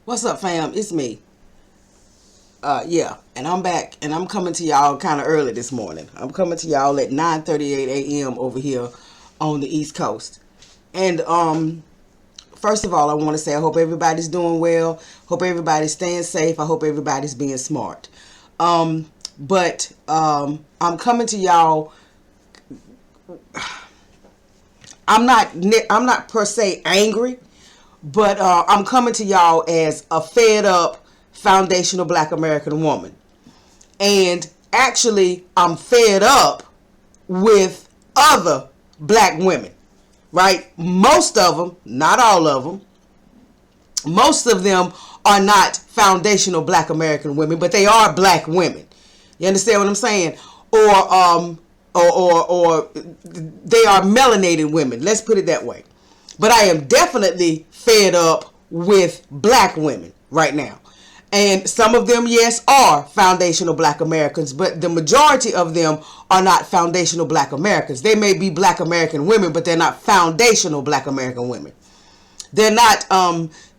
What's up, fam? It's me. Yeah, and I'm back, and I'm coming to y'all kind of early this morning. I'm coming to y'all at 9:38 a.m. over here on the East Coast. And first of all, I want to say I hope everybody's doing well. Hope everybody's staying safe. I hope everybody's being smart. But I'm coming to y'all. I'm not per se angry, but I'm coming to y'all as a fed up foundational Black American woman. And actually, I'm fed up with other Black women, right? Most of them, not all of them, most of them are not foundational Black American women, but they are Black women. You understand what I'm saying? Or they are melanated women. Let's put it that way. But I am definitely fed up with Black women right now. And some of them, yes, are foundational Black Americans, but the majority of them are not foundational Black Americans. They may be Black American women, but they're not foundational Black American women. They're not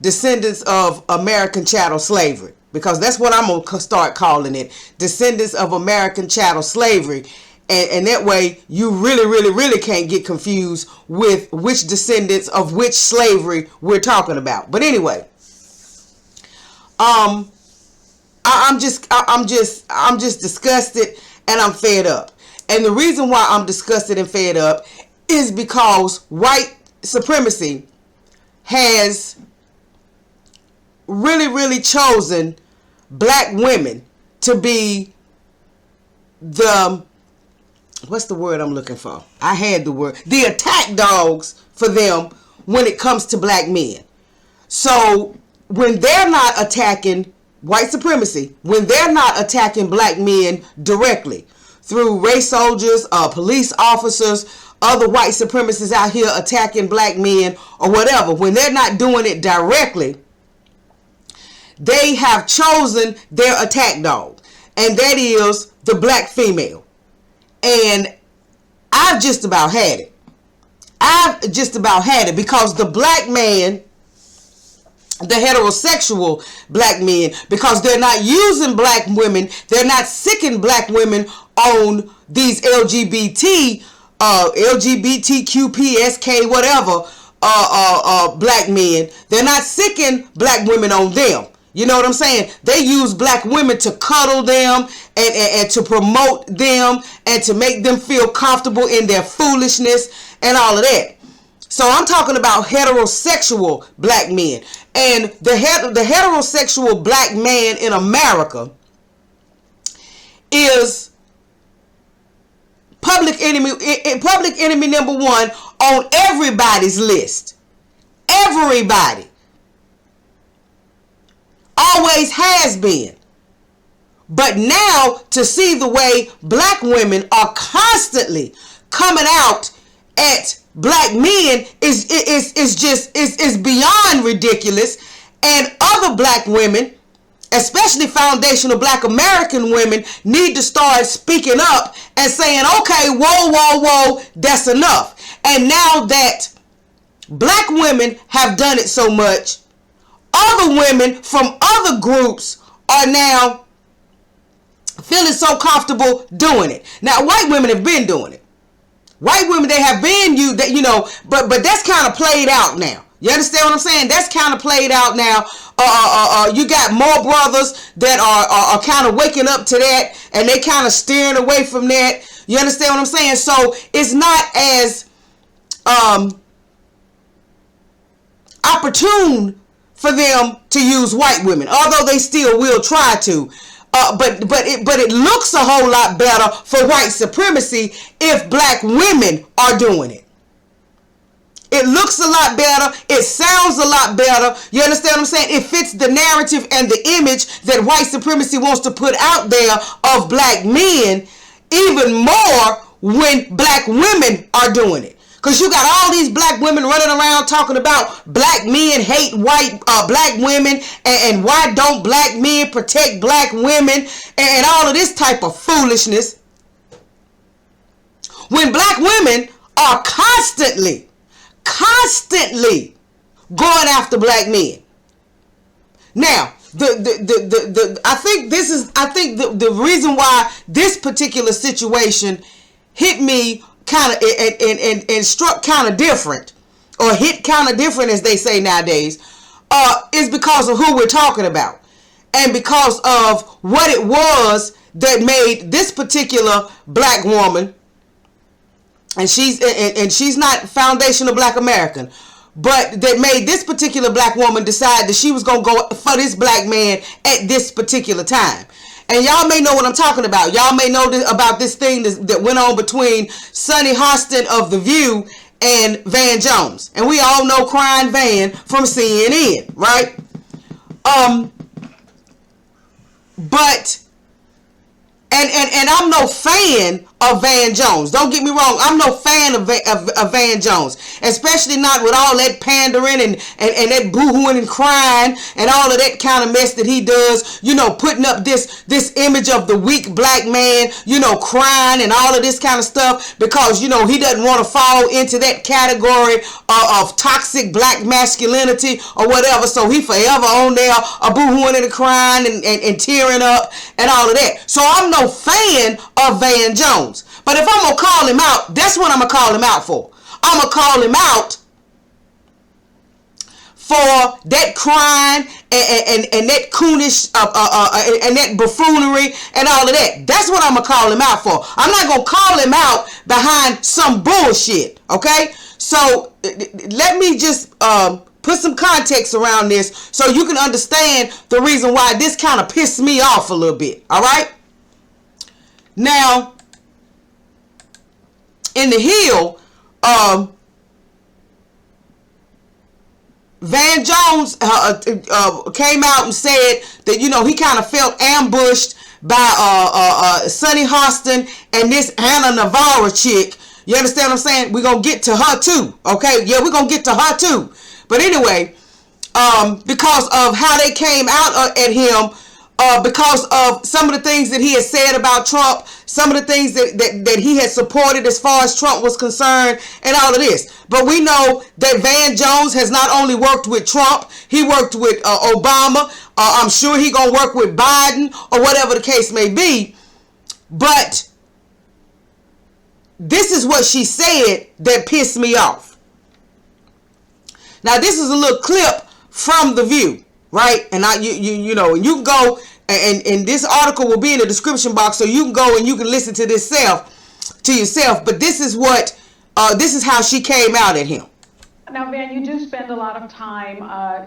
descendants of American chattel slavery, because that's what I'm going to start calling it. Descendants of American chattel slavery. And that way, you really can't get confused with which descendants of which slavery we're talking about. But anyway, I'm just disgusted, and I'm fed up. And the reason why I'm disgusted and fed up is because white supremacy has really chosen Black women to be the, what's the word I'm looking for? I had the word. The attack dogs for them when it comes to Black men. So when they're not attacking white supremacy, when they're not attacking Black men directly through race soldiers, police officers, other white supremacists out here attacking Black men or whatever, when they're not doing it directly, they have chosen their attack dog, and that is the Black female. And I've just about had it. Because the Black man, the heterosexual Black men, because they're not using Black women, they're not sicking Black women on these LGBTQPSK whatever Black men. They're not sicking Black women on them. You know what I'm saying? They use Black women to cuddle them and to promote them and to make them feel comfortable in their foolishness and all of that. So I'm talking about heterosexual Black men. And the heterosexual Black man in America is public enemy number one on everybody's list. Everybody. Always has been. But now to see the way Black women are constantly coming out at Black men is beyond ridiculous. And other Black women, especially foundational Black American women, need to start speaking up and saying, okay, whoa, that's enough. And now that Black women have done it so much, other women from other groups are now feeling so comfortable doing it. Now, white women have been doing it. White women, they have been but that's kind of played out now. You understand what I'm saying? That's kind of played out now. You got more brothers that are kind of waking up to that, and they kind of steering away from that. You understand what I'm saying? So it's not as opportune for them to use white women, although they still will try to. But it looks a whole lot better for white supremacy if Black women are doing it. It looks a lot better. It sounds a lot better. You understand what I'm saying? It fits the narrative and the image that white supremacy wants to put out there of Black men even more when Black women are doing it. Because you got all these Black women running around talking about Black men hate white Black women, and why don't Black men protect Black women, and all of this type of foolishness. When Black women are constantly going after Black men. Now, I think the reason why this particular situation hit me kind of and struck kind of different, or hit kind of different as they say nowadays, is because of who we're talking about, and because of what it was that made this particular black woman, and she's not foundational black American, but that made this particular black woman decide that she was going to go for this black man at this particular time. And y'all may know what I'm talking about. Y'all may know about this thing that went on between Sonny Hostin of The View and Van Jones. And we all know Crying Van from CNN, right? But and I'm no fan of Van Jones. Don't get me wrong. I'm no fan of Van Jones, especially not with all that pandering and that boohooing and crying and all of that kind of mess that he does. You know, putting up this image of the weak black man, you know, crying and all of this kind of stuff because, you know, he doesn't want to fall into that category of toxic black masculinity or whatever. So he forever on there boohooing and crying and tearing up and all of that. So I'm no fan of Van Jones. But if I'm going to call him out, that's what I'm going to call him out for. I'm going to call him out for that crying and that coonish and that buffoonery and all of that. That's what I'm going to call him out for. I'm not going to call him out behind some bullshit, okay? So let me just put some context around this so you can understand the reason why this kind of pissed me off a little bit, all right? Now, in the Hill, Van Jones came out and said that, you know, he kind of felt ambushed by Sonny Hostin and this Ana Navarro chick. You understand what I'm saying? We're going to get to her too, okay? Yeah, we're going to get to her too. But anyway, because of how they came out at him, because of some of the things that he had said about Trump, some of the things that he had supported as far as Trump was concerned, and all of this. But we know that Van Jones has not only worked with Trump, he worked with Obama. I'm sure he gonna work with Biden or whatever the case may be. But this is what she said that pissed me off. Now this is a little clip from The View. Right? And you know, you can go and this article will be in the description box, so you can go and you can listen to this yourself. But this is what this is how she came out at him. Now, Van, you do spend a lot of time,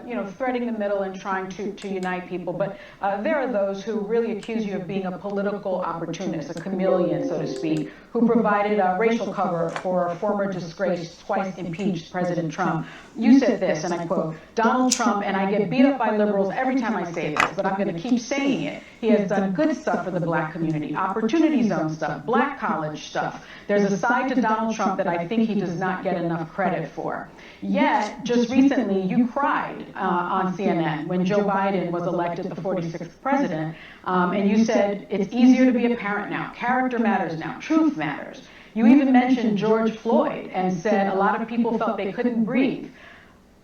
you know, threading the middle and trying to unite people, but there are those who really accuse you of being a political opportunist, a chameleon, so to speak, who provided racial cover for former disgraced, twice impeached President Trump. You said this, and I quote, "Donald Trump, and I get beat up by liberals every time I say this, but I'm going to keep saying it. He has done good stuff for the black community, opportunity zone stuff, black college stuff. There's a side to Donald Trump that I think he does not get enough credit for." Yet, just recently, you cried on CNN when Joe Biden was elected the 46th president, and you said, "It's easier to be a parent now. Character matters now. Truth matters." You even mentioned George Floyd and said a lot of people felt they couldn't breathe.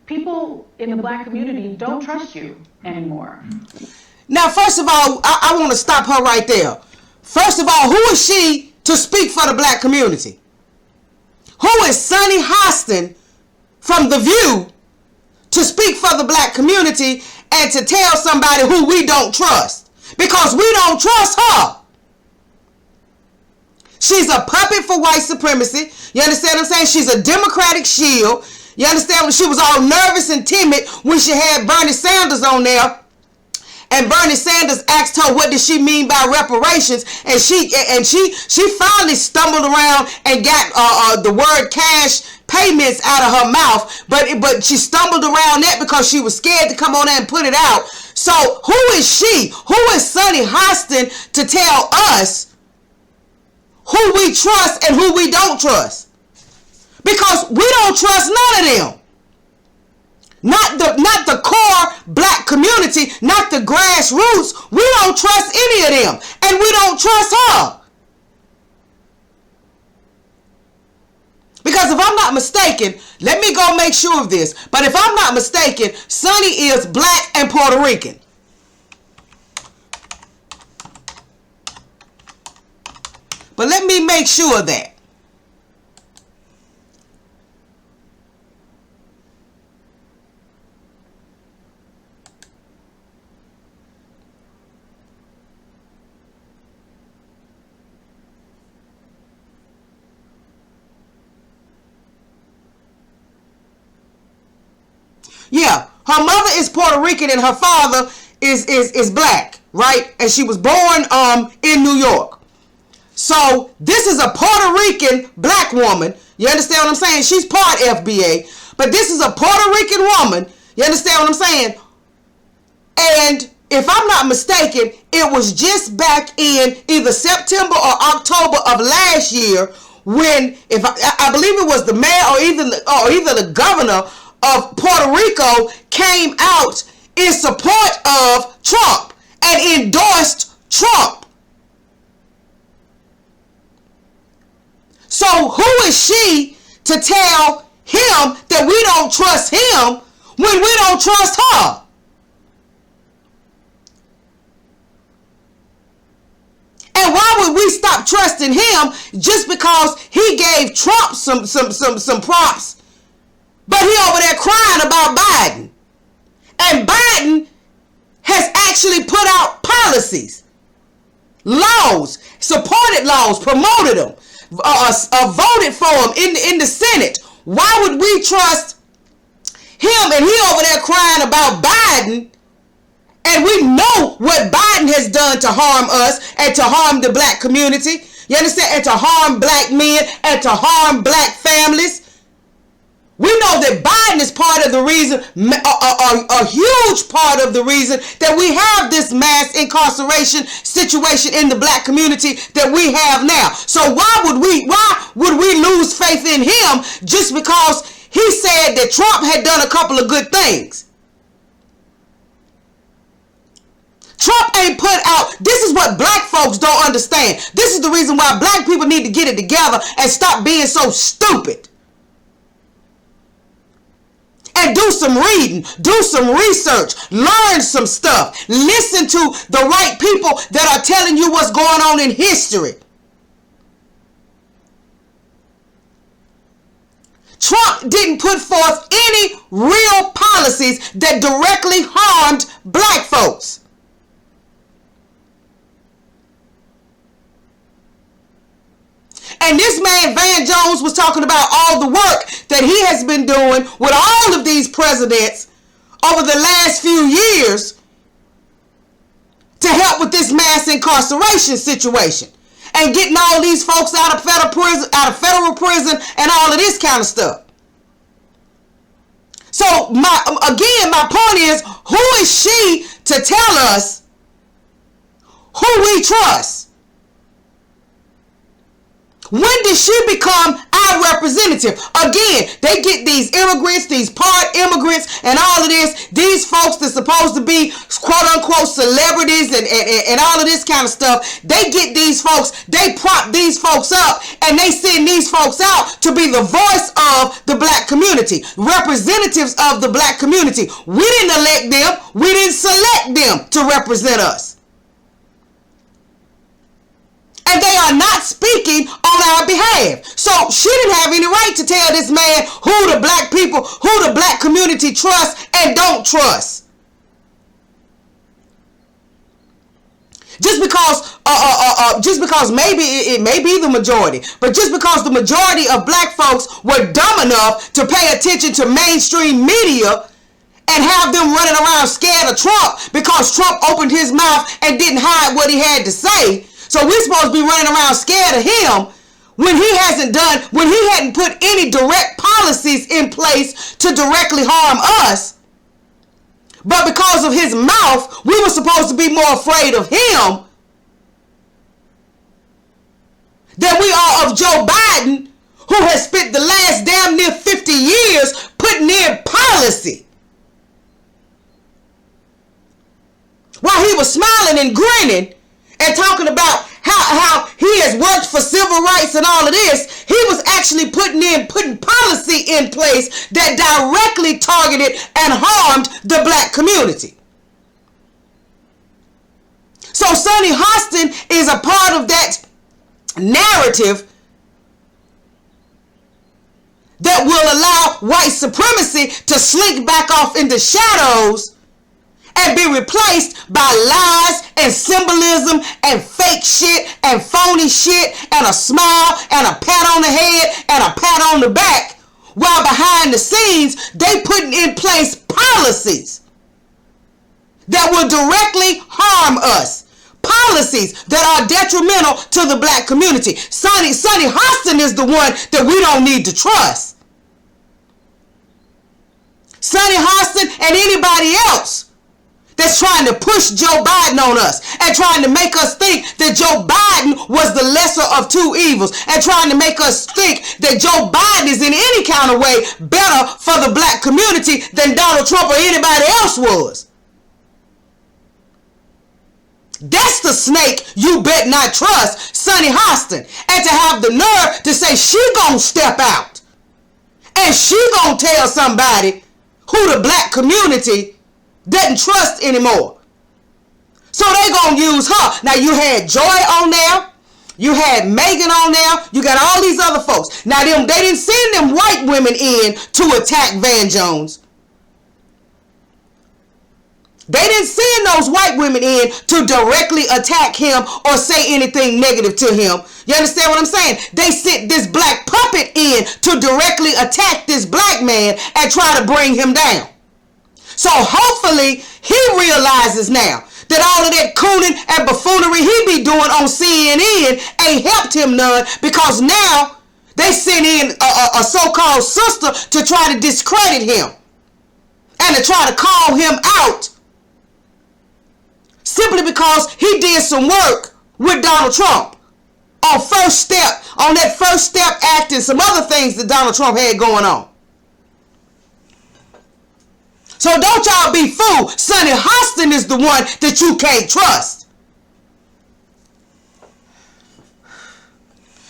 People in the black community don't trust you anymore. Now, first of all, I want to stop her right there. First of all, who is she to speak for the black community? Who is Sonny Hostin from The View to speak for the black community and to tell somebody who we don't trust? Because we don't trust her. She's a puppet for white supremacy. You understand what I'm saying? She's a Democratic shield. You understand when she was all nervous and timid when she had Bernie Sanders on there. And Bernie Sanders asked her, what does she mean by reparations? And she finally stumbled around and got the word cash payments out of her mouth. But she stumbled around that because she was scared to come on there and put it out. So who is she? Who is Sonny Hostin to tell us who we trust and who we don't trust? Because we don't trust none of them. Not the core black community, not the grassroots. We don't trust any of them. And we don't trust her. Because if I'm not mistaken, let me go make sure of this, but if I'm not mistaken, Sonny is black and Puerto Rican. But let me make sure of that. Yeah, her mother is Puerto Rican and her father is black, right? And she was born in New York. So this is a Puerto Rican black woman. You understand what I'm saying? She's part FBA, but this is a Puerto Rican woman. You understand what I'm saying? And if I'm not mistaken, it was just back in either September or October of last year when, if I believe it was the mayor or either the governor of Puerto Rico came out in support of Trump and endorsed Trump. So who is she to tell him that we don't trust him when we don't trust her? And why would we stop trusting him just because he gave Trump some props? But he over there crying about Biden. And Biden has actually put out policies, laws, supported laws, promoted them, voted for them in the Senate. Why would we trust him and he over there crying about Biden? And we know what Biden has done to harm us and to harm the black community. You understand? And to harm black men and to harm black families. We know that Biden is part of the reason, a huge part of the reason that we have this mass incarceration situation in the black community that we have now. So why would we lose faith in him just because he said that Trump had done a couple of good things? Trump ain't put out, this is what black folks don't understand. This is the reason why black people need to get it together and stop being so stupid. And do some reading, do some research, learn some stuff, listen to the right people that are telling you what's going on in history. Trump didn't put forth any real policies that directly harmed black folks. And this man, Van Jones, was talking about all the work that he has been doing with all of these presidents over the last few years to help with this mass incarceration situation and getting all these folks out of federal prison and all of this kind of stuff. So my point is, who is she to tell us who we trust? When did she become our representative? Again, they get these immigrants, these part immigrants, and all of this. These folks that's supposed to be quote unquote celebrities and all of this kind of stuff. They get these folks, they prop these folks up, and they send these folks out to be the voice of the black community, representatives of the black community. We didn't elect them. We didn't select them to represent us. And they are not speaking on our behalf. So she didn't have any right to tell this man who the black people, who the black community trusts and don't trust. Just because maybe it may be the majority, but just because the majority of black folks were dumb enough to pay attention to mainstream media and have them running around scared of Trump because Trump opened his mouth and didn't hide what he had to say. So we're supposed to be running around scared of him when he hadn't put any direct policies in place to directly harm us. But because of his mouth, we were supposed to be more afraid of him than we are of Joe Biden, who has spent the last damn near 50 years putting in policy. While he was smiling and grinning and talking about how he has worked for civil rights and all of this, he was actually actually putting policy in place that directly targeted and harmed the black community. So Sunny Hostin is a part of that narrative that will allow white supremacy to slink back off in the shadows and be replaced by lies and symbolism and fake shit and phony shit and a smile and a pat on the head and a pat on the back, while behind the scenes they putting in place policies that will directly harm us. Policies that are detrimental to the black community. Sunny Hostin is the one that we don't need to trust. Sunny Hostin and anybody else that's trying to push Joe Biden on us and trying to make us think that Joe Biden was the lesser of two evils and trying to make us think that Joe Biden is in any kind of way better for the black community than Donald Trump or anybody else was. That's the snake you bet not trust, Sunny Hostin. And to have the nerve to say she gonna step out and she gonna tell somebody who the black community doesn't trust anymore. So they gonna use her. Now you had Joy on there. You had Megan on there. You got all these other folks. Now they didn't send them white women in to attack Van Jones. They didn't send those white women in to directly attack him or say anything negative to him. You understand what I'm saying? They sent this black puppet in to directly attack this black man and try to bring him down. So hopefully he realizes now that all of that cooning and buffoonery he be doing on CNN ain't helped him none, because now they sent in a so-called sister to try to discredit him and to try to call him out, simply because he did some work with Donald Trump on First Step, on that First Step Act and some other things that Donald Trump had going on. So don't y'all be fooled. Sunny Hostin is the one that you can't trust.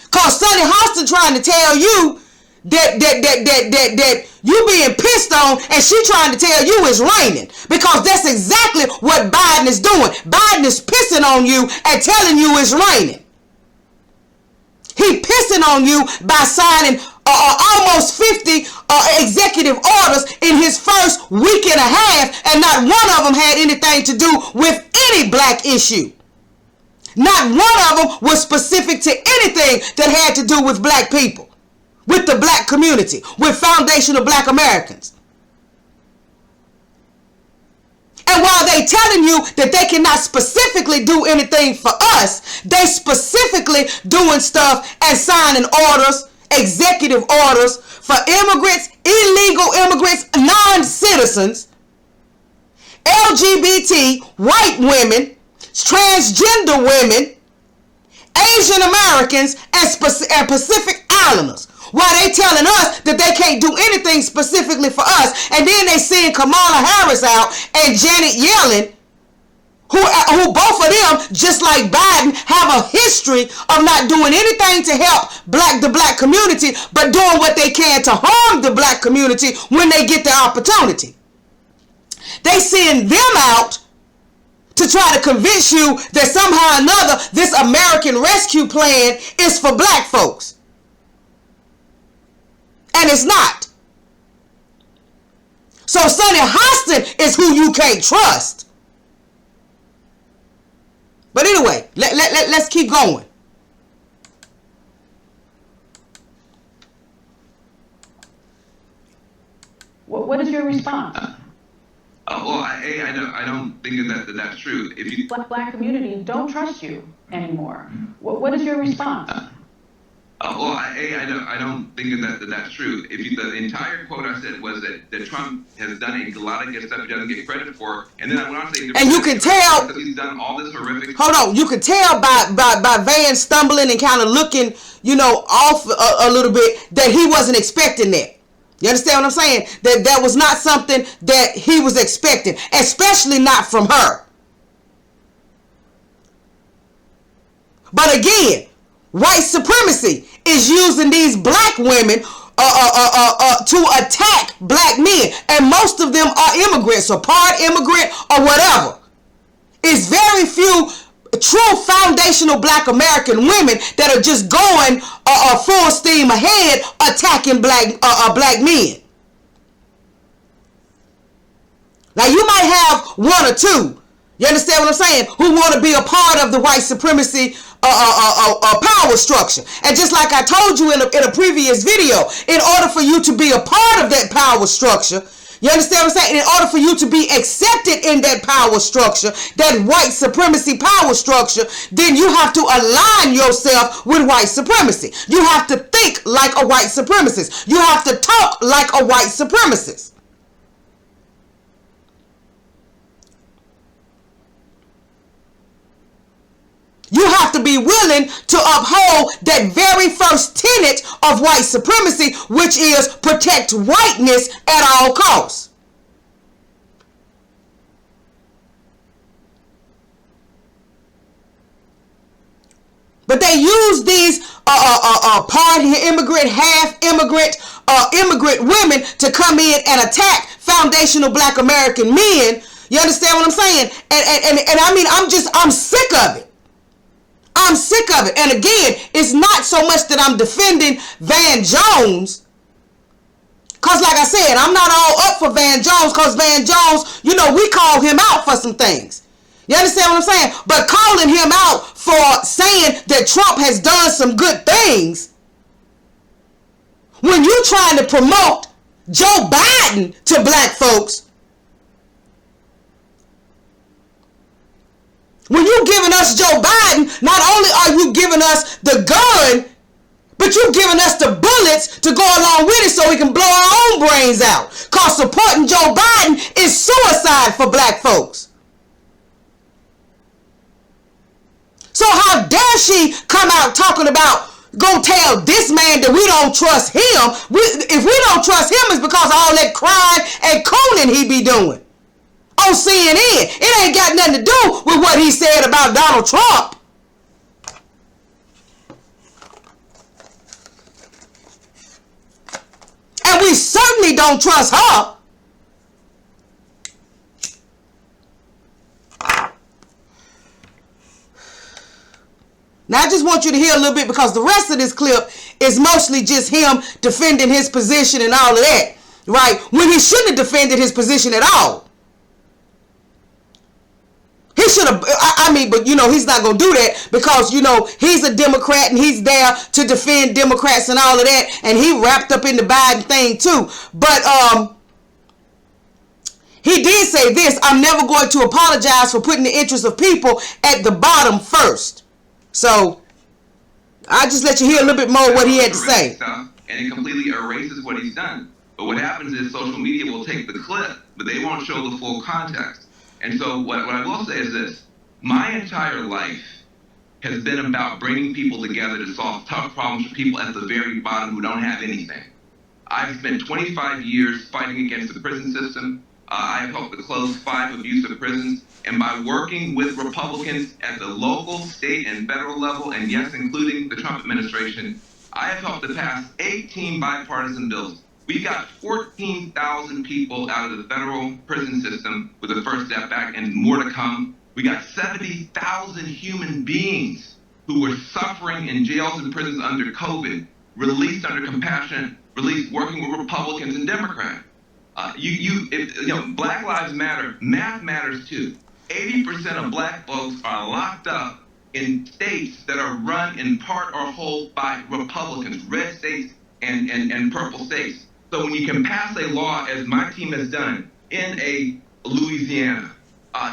Cause Sunny Hostin trying to tell you that you being pissed on, and she trying to tell you it's raining, because that's exactly what Biden is doing. Biden is pissing on you and telling you it's raining. He pissing on you by signing almost 50 executive orders in his first week and a half, and not one of them had anything to do with any black issue. Not one of them was specific to anything that had to do with black people, with the black community, with foundational black Americans. And while they telling you that they cannot specifically do anything for us, they specifically doing stuff and signing orders, executive orders for immigrants, illegal immigrants, non-citizens, LGBT, white women, transgender women, Asian Americans, and Pacific Islanders. While they telling us that they can't do anything specifically for us, and then they send Kamala Harris out and Janet Yellen, who both of them, just like Biden, have a history of not doing anything to help the black community, but doing what they can to harm the black community when they get the opportunity. They send them out to try to convince you that somehow or another this American Rescue Plan is for black folks. And it's not. So Sunny Hostin is who you can't trust. But anyway, let's keep going. What is your response? Well, I don't think that's true. If you Black community don't trust you anymore. What is your response? well, I don't think that's true. The entire quote I said was that Trump has done a lot of good stuff he doesn't get credit for, and then I went on to say, and you can tell he's done all this horrific. Hold on, you can tell by Van stumbling and kind of looking, off a little bit, that he wasn't expecting that. You understand what I'm saying? That was not something that he was expecting, especially not from her. But again, White supremacy is using these black women to attack black men. And most of them are immigrants or part immigrant or whatever. It's very few true foundational black American women that are just going full steam ahead attacking black men. Now you might have one or two, you understand what I'm saying, who want to be a part of the white supremacy power structure. And just like I told you in a previous video, in order for you to be a part of that power structure, you understand what I'm saying? In order for you to be accepted in that power structure, that white supremacy power structure, then you have to align yourself with white supremacy. You have to think like a white supremacist. You have to talk like a white supremacist. You have to be willing to uphold that very first tenet of white supremacy, which is protect whiteness at all costs. But they use these part immigrant, half immigrant, immigrant women to come in and attack foundational black American men. You understand what I'm saying? And I mean, I'm sick of it. I'm sick of it. And again, it's not so much that I'm defending Van Jones. Because like I said, I'm not all up for Van Jones, because Van Jones, you know, we call him out for some things. You understand what I'm saying? But calling him out for saying that Trump has done some good things, when you're trying to promote Joe Biden to black folks, when you're giving us Joe Biden, not only are you giving us the gun, but you're giving us the bullets to go along with it so we can blow our own brains out. Because supporting Joe Biden is suicide for black folks. So how dare she come out talking about, go tell this man that we don't trust him. If we don't trust him, it's because of all that crying and cooning he be doing on CNN. It ain't got nothing to do with what he said about Donald Trump. And we certainly don't trust her. Now I just want you to hear a little bit, because the rest of this clip is mostly just him defending his position and all of that, right? When he shouldn't have defended his position at all. He should have, I mean, but you know, he's not going to do that because, you know, he's a Democrat and he's there to defend Democrats and all of that. And he wrapped up in the Biden thing too. But he did say this: I'm never going to apologize for putting the interests of people at the bottom first. So I just let you hear a little bit more of what he had to say. Stuff, and it completely erases what he's done. But what happens is social media will take the clip, but they won't show the full context. And so what I will say is this: my entire life has been about bringing people together to solve tough problems for people at the very bottom who don't have anything. I've spent 25 years fighting against the prison system. I have helped to close 5 abusive prisons. And by working with Republicans at the local, state, and federal level, and yes, including the Trump administration, I have helped to pass 18 bipartisan bills. We got 14,000 people out of the federal prison system with the First Step Back, and more to come. We got 70,000 human beings who were suffering in jails and prisons under COVID, released under compassionate release, working with Republicans and Democrats. Black Lives Matter, math matters too. 80% of black folks are locked up in states that are run in part or whole by Republicans, red states and purple states. So when you can pass a law, as my team has done, in a Louisiana,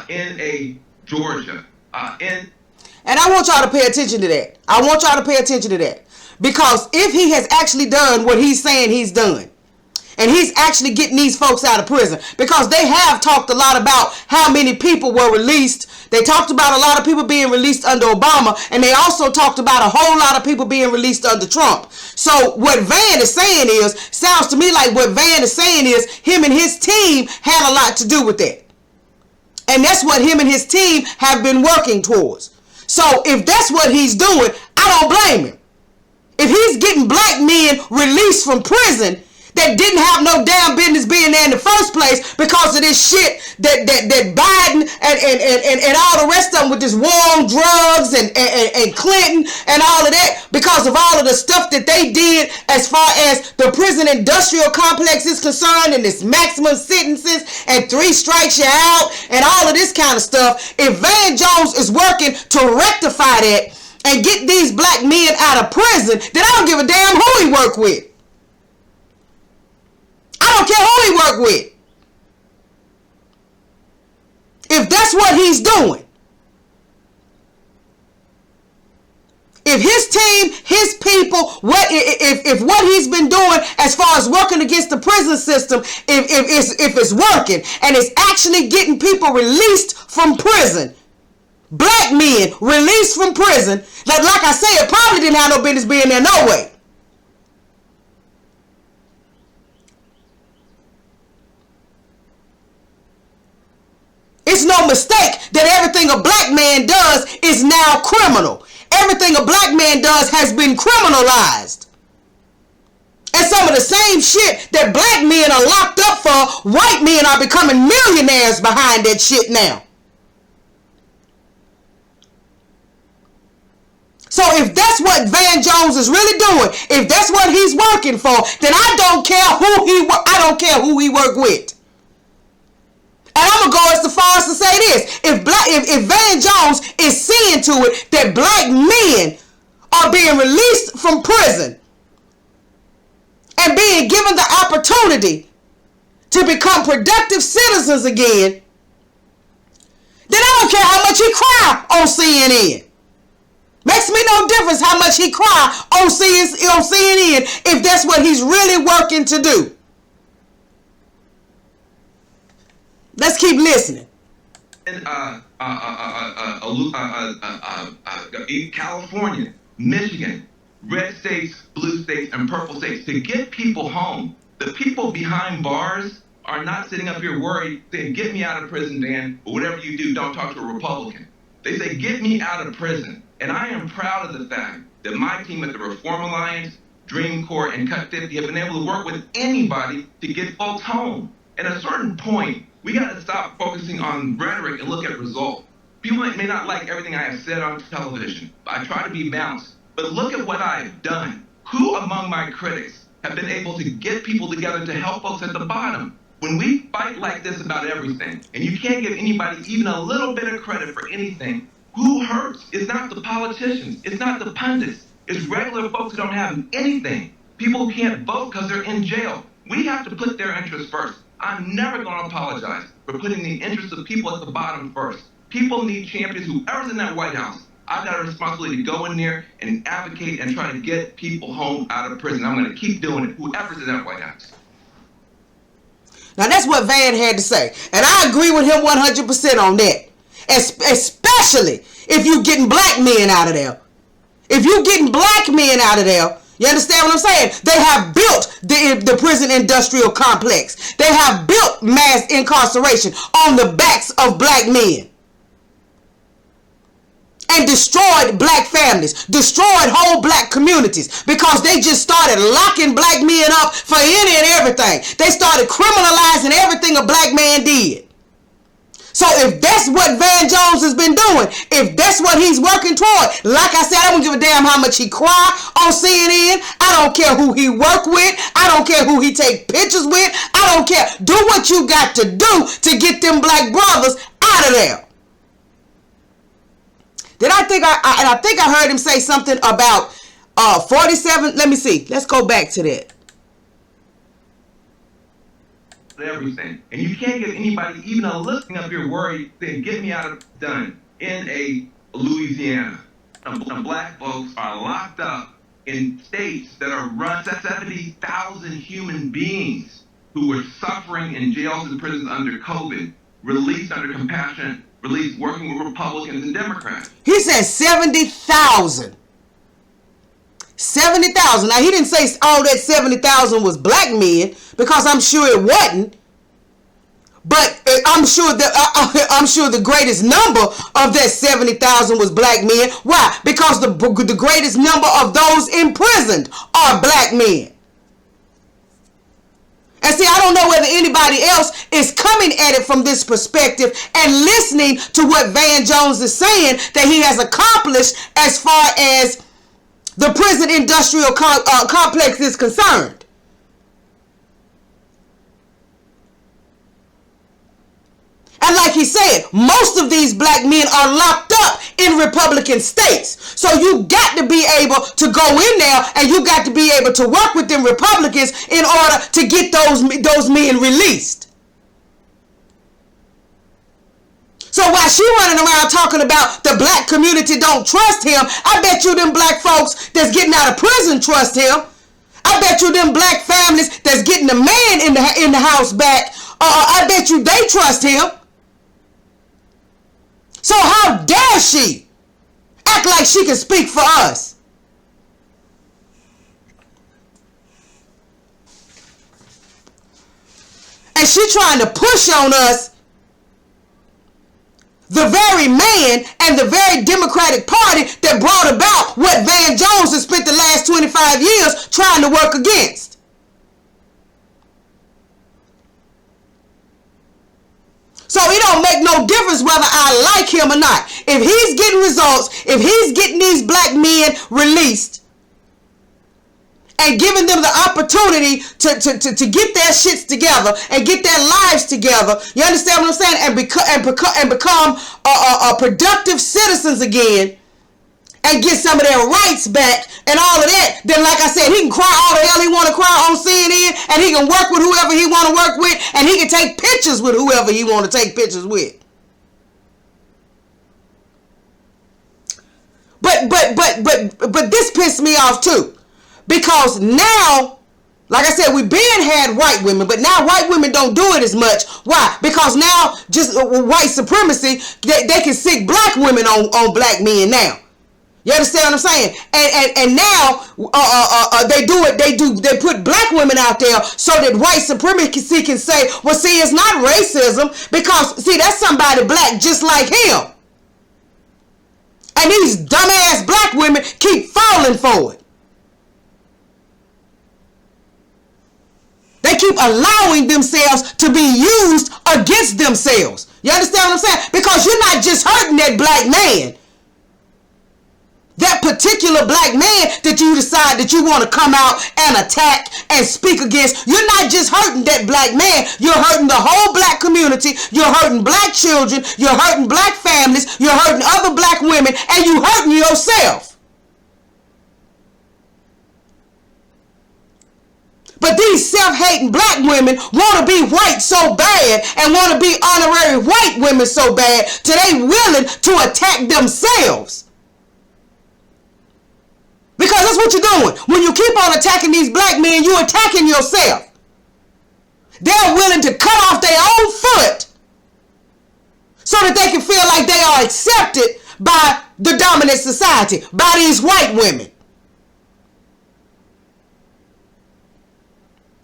in a Georgia, And I want y'all to pay attention to that. I want y'all to pay attention to that. Because if he has actually done what he's saying he's done, and he's actually getting these folks out of prison, because they have talked a lot about how many people were released. They talked about a lot of people being released under Obama, and they also talked about a whole lot of people being released under Trump. So what Van is saying is, sounds to me like what Van is saying is, him and his team had a lot to do with that. And that's what him and his team have been working towards. So if that's what he's doing, I I don't blame him. If he's getting black men released from prison that didn't have no damn business being there in the first place because of this shit that Biden and all the rest of them with this war on drugs and Clinton and all of that, because of all of the stuff that they did as far as the prison industrial complex is concerned, and this maximum sentences and 3 strikes you out and all of this kind of stuff. If Van Jones is working to rectify that and get these black men out of prison, then I don't give a damn who he work with. I don't care who he work with. If that's what he's doing. If his team, his people, if what he's been doing as far as working against the prison system, if it's working and it's actually getting people released from prison, black men released from prison, that, like I said, probably didn't have no business being there no way. It's no mistake that everything a black man does is now criminal. Everything a black man does has been criminalized. And some of the same shit that black men are locked up for, white men are becoming millionaires behind that shit now. So if that's what Van Jones is really doing, if that's what he's working for, then I don't care who he work with. And I'm gonna go as far as to say this: if Van Jones is seeing to it that black men are being released from prison and being given the opportunity to become productive citizens again, then I don't care how much he cry on CNN. Makes me no difference how much he cry on CNN if that's what he's really working to do. Let's keep listening. California, Michigan, red states, blue states, and purple states, to get people home. The people behind bars are not sitting up here worried, saying, get me out of prison, Dan, or whatever you do, don't talk to a Republican. They say, get me out of prison. And I am proud of the fact that my team at the Reform Alliance, Dream Corps, and Cut 50 have been able to work with anybody to get folks home. At a certain point, we got to stop focusing on rhetoric and look at results. People may not like everything I have said on television. I try to be balanced. But look at what I have done. Who among my critics have been able to get people together to help folks at the bottom? When we fight like this about everything, and you can't give anybody even a little bit of credit for anything, who hurts? It's not the politicians. It's not the pundits. It's regular folks who don't have anything. People who can't vote because they're in jail. We have to put their interests first. I'm never going to apologize for putting the interests of people at the bottom first. People need champions. Whoever's in that White House, I've got a responsibility to go in there and advocate and try to get people home out of prison. I'm going to keep doing it, whoever's in that White House. Now that's what Van had to say. And I agree with him 100% on that. Especially if you're getting black men out of there. If you're getting black men out of there, you understand what I'm saying? They have built the prison industrial complex. They have built mass incarceration on the backs of black men. And destroyed black families, destroyed whole black communities, because they just started locking black men up for any and everything. They started criminalizing everything a black man did. So if that's what Van Jones has been doing, if that's what he's working toward, like I said, I don't give a damn how much he cry on CNN. I don't care who he work with. I don't care who he take pictures with. I don't care. Do what you got to do to get them black brothers out of there. I think I heard him say something about 47. Let me see. Let's go back to that. Everything. And you can't give anybody even a listing up here worried saying, get me out of done in a Louisiana. Some black folks are locked up in states that are run 70,000 human beings who were suffering in jails and prisons under COVID, released under compassionate release, working with Republicans and Democrats. He said 70,000. 70,000. Now, he didn't say all that 70,000 was black men, because I'm sure it wasn't. But I'm sure the greatest number of that 70,000 was black men. Why? Because the greatest number of those imprisoned are black men. And see, I don't know whether anybody else is coming at it from this perspective and listening to what Van Jones is saying that he has accomplished as far as the prison industrial complex is concerned. And like he said, most of these black men are locked up in Republican states. So you got to be able to go in there and you got to be able to work with them Republicans in order to get those men released. So while she running around talking about the black community don't trust him, I bet you them black folks that's getting out of prison trust him. I bet you them black families that's getting the man in the house back, I bet you they trust him. So how dare she act like she can speak for us? And she trying to push on us the very man and the very Democratic Party that brought about what Van Jones has spent the last 25 years trying to work against. So it don't make no difference whether I like him or not. If he's getting results, if he's getting these black men released and giving them the opportunity to get their shits together and get their lives together, you understand what I'm saying? And become productive citizens again and get some of their rights back and all of that, then like I said, he can cry all the hell he want to cry on CNN, and he can work with whoever he want to work with, and he can take pictures with whoever he want to take pictures with. But this pissed me off too, because now, like I said, we had white women, but now white women don't do it as much. Why? Because now just white supremacy, they can sick black women on black men now. You understand what I'm saying? And now they put black women out there so that white supremacy can say, well, see, it's not racism because, see, that's somebody black just like him. And these dumbass black women keep falling for it. They keep allowing themselves to be used against themselves. You understand what I'm saying? Because you're not just hurting that black man. That particular black man that you decide that you want to come out and attack and speak against, you're not just hurting that black man, you're hurting the whole black community, you're hurting black children, you're hurting black families, you're hurting other black women, and you're hurting yourself. But these self-hating black women want to be white so bad and want to be honorary white women so bad till they willing to attack themselves. Because that's what you're doing. When you keep on attacking these black men, you're attacking yourself. They're willing to cut off their own foot so that they can feel like they are accepted by the dominant society, by these white women.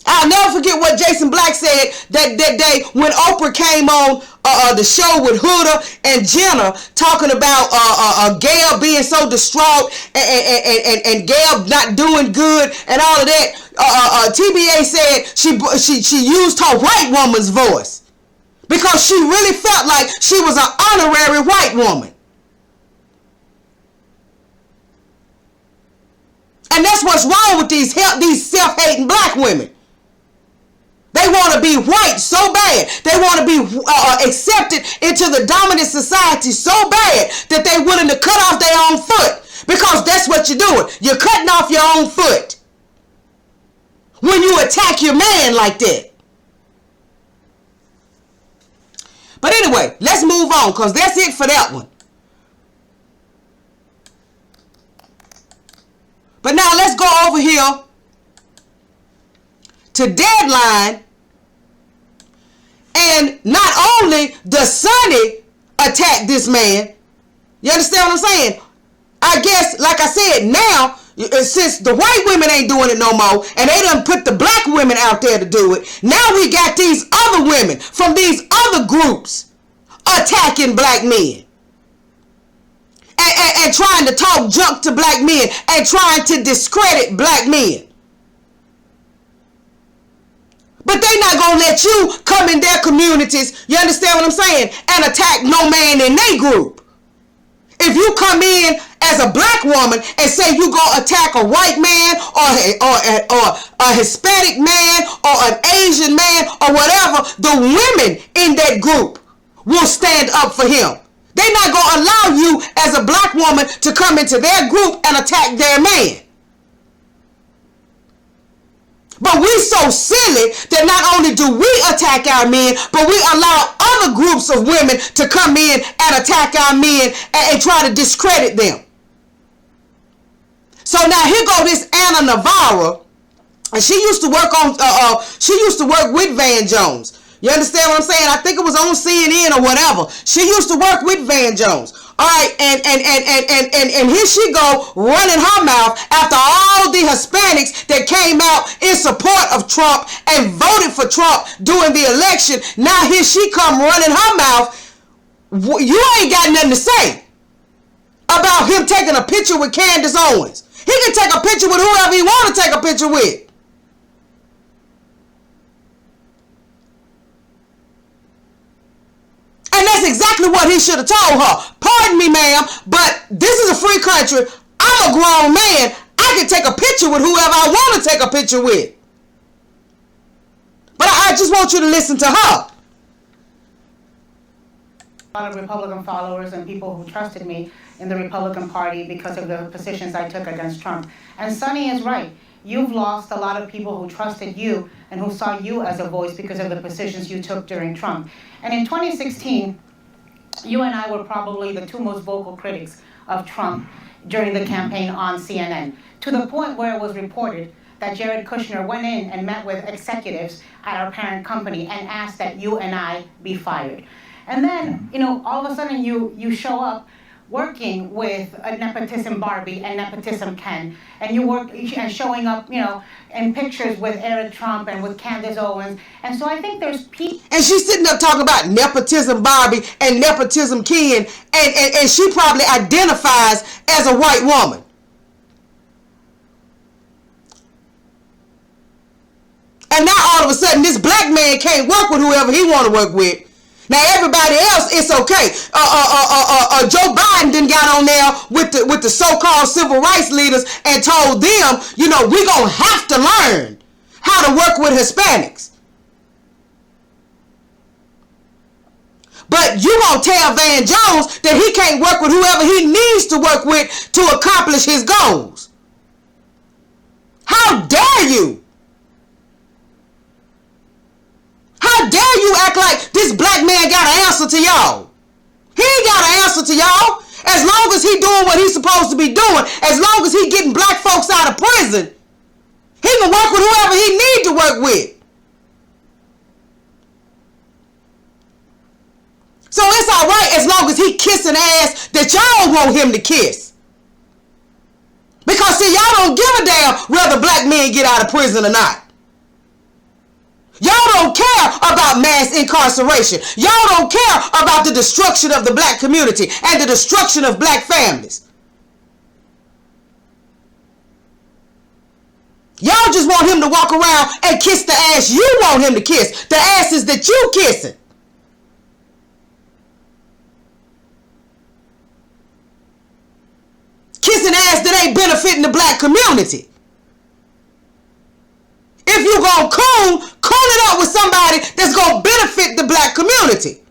I'll never forget what Jason Black said that day when Oprah came on the show with Huda and Jenna talking about Gail being so distraught and Gail not doing good and all of that. TBA said she used her white woman's voice because she really felt like she was an honorary white woman. And that's what's wrong with these self-hating black women. They want to be white so bad. They want to be accepted into the dominant society so bad that they're willing to cut off their own foot. Because that's what you're doing. You're cutting off your own foot when you attack your man like that. But anyway, let's move on because that's it for that one. But now let's go over here to Deadline, and not only does Sonny attack this man, you understand what I'm saying? I guess, like I said, now Since the white women ain't doing it no more, and they done put the black women out there to do it, now we got these other women from these other groups attacking black men. And trying to talk junk to black men and trying to discredit black men. But they not going to let you come in their communities, you understand what I'm saying, and attack no man in their group. If you come in as a black woman and say you going to attack a white man or a Hispanic man or an Asian man or whatever, the women in that group will stand up for him. They're not going to allow you as a black woman to come into their group and attack their man. But we so silly that not only do we attack our men, but we allow other groups of women to come in and attack our men and try to discredit them. So now here go this Ana Navarro, and she used to work with Van Jones. You understand what I'm saying? I think it was on CNN or whatever. She used to work with Van Jones. All right, and here she go running her mouth after all the Hispanics that came out in support of Trump and voted for Trump during the election. Now here she come running her mouth. You ain't got nothing to say about him taking a picture with Candance Owens. He can take a picture with whoever he want to take a picture with. And that's exactly what he should have told her. Pardon me, ma'am, but this is a free country. I'm a grown man. I can take a picture with whoever I want to take a picture with. But I just want you to listen to her. A lot of Republican followers and people who trusted me in the Republican Party because of the positions I took against Trump. And Sonny is right. You've lost a lot of people who trusted you and who saw you as a voice because of the positions you took during Trump. And in 2016, you and I were probably the two most vocal critics of Trump during the campaign on CNN, to the point where it was reported that Jared Kushner went in and met with executives at our parent company and asked that you and I be fired. And then, all of a sudden you show up working with a nepotism Barbie and nepotism Ken, and you work and showing up, in pictures with Eric Trump and with Candance Owens. And so I think there's people. And she's sitting up talking about nepotism Barbie and nepotism Ken, and she probably identifies as a white woman. And now all of a sudden this black man can't work with whoever he want to work with. Now everybody else, it's okay. Joe Biden done got on there with the so-called civil rights leaders and told them, we're going to have to learn how to work with Hispanics. But you going to tell Van Jones that he can't work with whoever he needs to work with to accomplish his goals. How dare you? How dare you act like this black man got an answer to y'all? He ain't got an answer to y'all. As long as he doing what he's supposed to be doing, as long as he getting black folks out of prison, he can work with whoever he need to work with. So it's all right as long as he kissing ass that y'all want him to kiss. Because see, y'all don't give a damn whether black men get out of prison or not. Y'all don't care about mass incarceration. Y'all don't care about the destruction of the black community and the destruction of black families. Y'all just want him to walk around and kiss the ass you want him to kiss. The asses that you kissing. Kissing ass that ain't benefiting the black community. If you gonna coon it up with somebody that's gonna benefit the black community.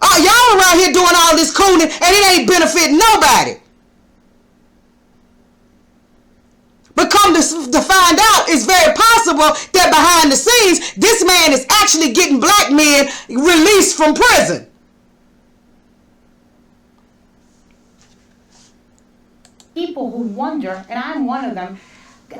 Y'all around here doing all this cooning and it ain't benefiting nobody. But come to find out, it's very possible that behind the scenes, this man is actually getting black men released from prison. People who wonder, and I'm one of them,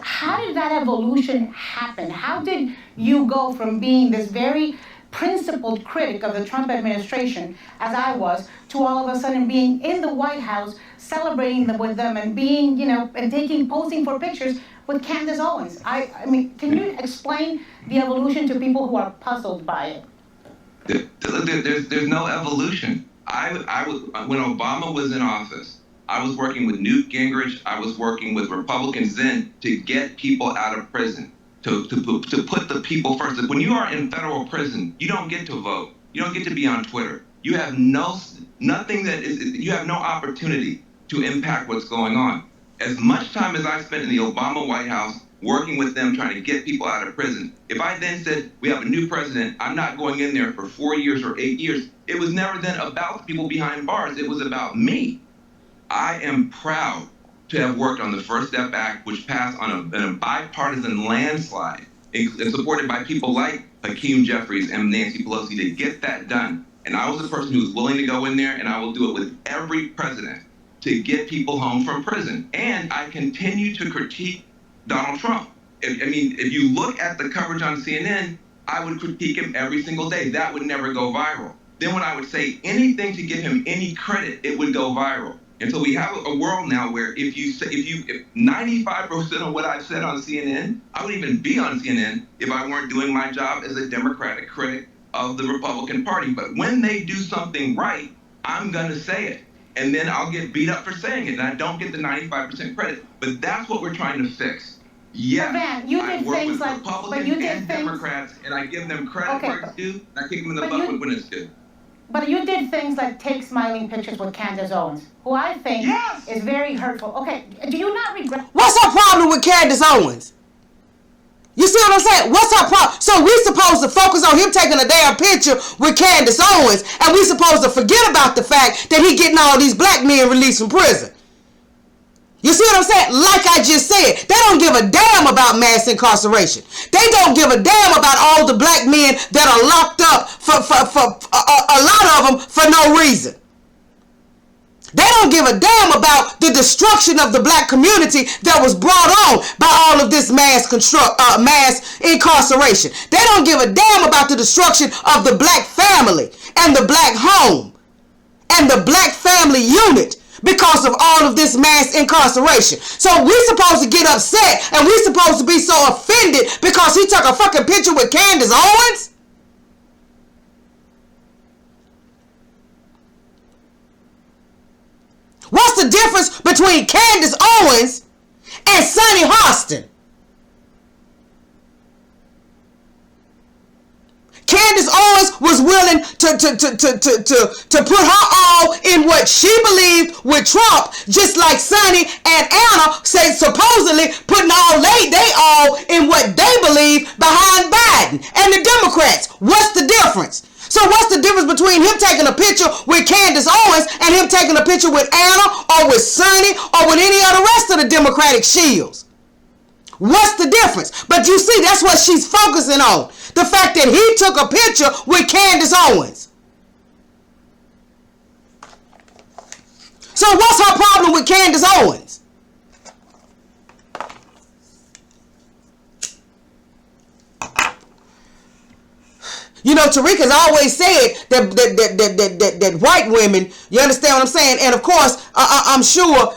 how did that evolution happen? How did you go from being this very principled critic of the Trump administration, as I was, to all of a sudden being in the White House, celebrating them with them, and being, and posing for pictures with Candance Owens. I mean, can you explain the evolution to people who are puzzled by it? There's no evolution. When Obama was in office, I was working with Newt Gingrich. I was working with Republicans then to get people out of prison, to put the people first. When you are in federal prison, you don't get to vote. You don't get to be on Twitter. You have you have no opportunity to impact what's going on. As much time as I spent in the Obama White House working with them, trying to get people out of prison, if I then said, we have a new president, I'm not going in there for 4 years or 8 years, it was never then about the people behind bars. It was about me. I am proud to have worked on the First Step Act, which passed on a bipartisan landslide and supported by people like Hakeem Jeffries and Nancy Pelosi to get that done. And I was the person who was willing to go in there, and I will do it with every president to get people home from prison. And I continue to critique Donald Trump. If you look at the coverage on CNN, I would critique him every single day. That would never go viral. Then when I would say anything to give him any credit, it would go viral. And so we have a world now where if 95% of what I've said on CNN, I wouldn't even be on CNN if I weren't doing my job as a Democratic critic of the Republican Party. But when they do something right, I'm going to say it. And then I'll get beat up for saying it, and I don't get the 95% credit. But that's what we're trying to fix. Yeah, Van, you did I work things with like, Republicans and Democrats, and I give them credit where it's due, and I kick them in the butt when it's due. But you did things like take smiling pictures with Candance Owens, who I think is very hurtful. Okay, do you not regret? What's her problem with Candance Owens? You see what I'm saying? What's her problem? So we supposed to focus on him taking a damn picture with Candance Owens, and we supposed to forget about the fact that he getting all these black men released from prison. You see what I'm saying? Like I just said, they don't give a damn about mass incarceration. They don't give a damn about all the black men that are locked up for a lot of them for no reason. They don't give a damn about the destruction of the black community that was brought on by all of this mass incarceration. They don't give a damn about the destruction of the black family and the black home and the black family unit because of all of this mass incarceration. So we supposed to get upset and we supposed to be so offended because he took a fucking picture with Candance Owens? What's the difference between Candance Owens and Sunny Hostin? Candance Owens was willing to put her all in what she believed with Trump, just like Sunny and Anna say supposedly putting they all in what they believe behind Biden and the Democrats. What's the difference? So what's the difference between him taking a picture with Candance Owens and him taking a picture with Anna or with Sunny or with any of the rest of the Democratic shields? What's the difference? But you see, that's what she's focusing on. The fact that he took a picture with Candance Owens. So what's her problem with Candance Owens? You know, Tarika's always said that white women, you understand what I'm saying? And of course, I'm sure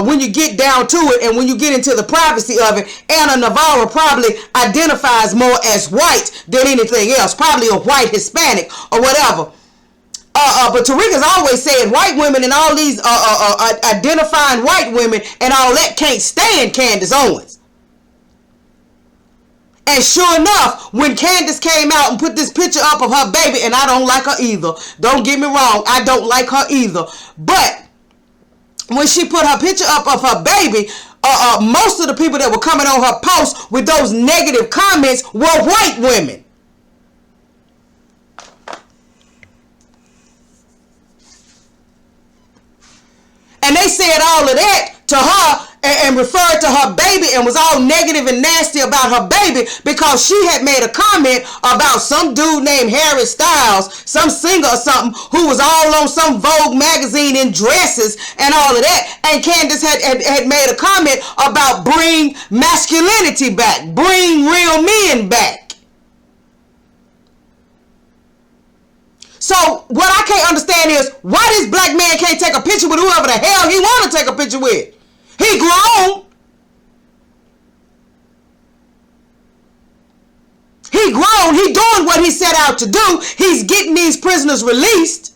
when you get down to it and when you get into the privacy of it, Ana Navarro probably identifies more as white than anything else. Probably a white Hispanic or whatever. But Tarika's always said white women and all these identifying white women and all that can't stand Candance Owens. And sure enough, when Candance came out and put this picture up of her baby, and I don't like her either. Don't get me wrong, I don't like her either. But when she put her picture up of her baby, most of the people that were coming on her post with those negative comments were white women. And they said all of that to her and referred to her baby and was all negative and nasty about her baby because she had made a comment about some dude named Harry Styles, some singer or something, who was all on some Vogue magazine in dresses and all of that. And Candance had made a comment about bring masculinity back, bring real men back. So what I can't understand is why this black man can't take a picture with whoever the hell he want to take a picture with. He grown. He grown. He doing what he set out to do. He's getting these prisoners released.